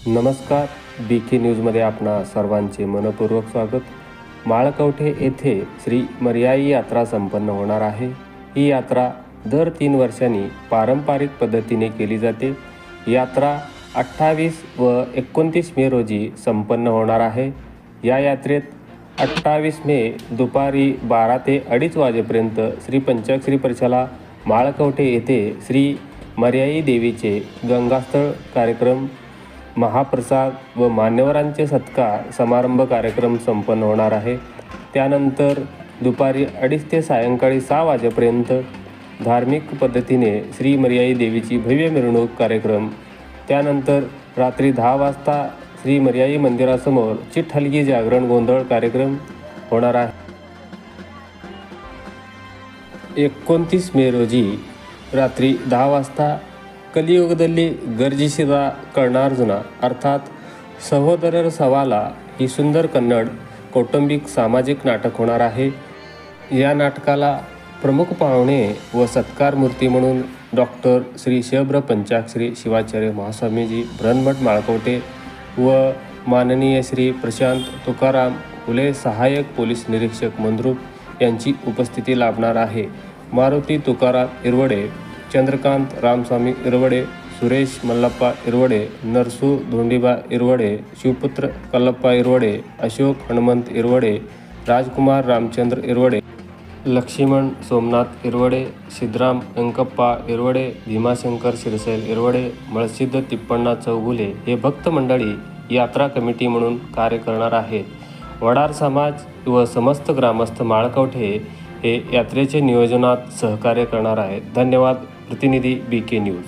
नमस्कार. बी के न्यूजमध्ये आपणा सर्वांचे मनपूर्वक स्वागत. माळकवठे येथे श्री मर्याई यात्रा संपन्न होणार आहे. ही यात्रा दर 3 वर्षांनी पारंपरिक पद्धतीने केली जाते. यात्रा 28 व 29 मे रोजी संपन्न होणार आहे. या यात्रेत 28 मे दुपारी 12 ते 2:30 वाजेपर्यंत श्री पंचाक्षरी परिसराला माळकवठे येथे श्री मर्याई देवीचे गंगास्थळ कार्यक्रम, महाप्रसाद व मान्यवरांचे सत्कार समारंभ कार्यक्रम संपन्न होणार आहे. त्यानंतर दुपारी 2:30 ते सायंकाळी 6 वाजेपर्यंत धार्मिक पद्धतीने श्री मर्याई देवीची भव्य मिरवणूक कार्यक्रम. त्यानंतर रात्री 10 वाजता श्री मर्याई मंदिरासमोर चिट हलगी जागरण गोंधळ कार्यक्रम होणार आहे. 29 मे रोजी रात्री 10 वाजता ಕಲಿಯುಗದಲ್ಲಿ ಗರ್ಜಿಸಿದ ಕರ್ಣಾರ್ಜುನ अर्थात सहोदरर सवाला ही सुंदर कन्नड कौटुंबिक सामाजिक नाटक होणार आहे. या नाटकाला प्रमुख पाहुणे व सत्कार मूर्ती म्हणून डॉक्टर श्री शब्र पंचाक्षरी शिवाचार्य महास्वामीजी ब्रह्ममठ माळकवठे व माननीय श्री प्रशांत तुकाराम फुले सहाय्यक पोलीस निरीक्षक मंद्रुप यांची उपस्थिती लाभणार आहे. मारुती तुकाराम इरवडे, चंद्रकांत रामस्वामी इरवडे, सुरेश मल्लप्पा इरवडे, नरसू धोंडीबा इरवडे, शिवपुत्र कल्लप्पा इरवडे, अशोक हनुमंत इरवडे, राजकुमार रामचंद्र इरवडे, लक्ष्मण सोमनाथ इरवडे, सिद्धराम अंकप्पा इरवडे, भीमाशंकर शिरसैल इरवडे, मळसिद्ध तिप्पण्णा चौगुले हे भक्त मंडळी यात्रा कमिटी म्हणून कार्य करणार आहेत. वडार समाज व समस्त ग्रामस्थ माळकवठे हे यात्रेचे नियोजनात सहकार्य करणार आहेत. धन्यवाद. प्रतिनिधी बी के न्यूज.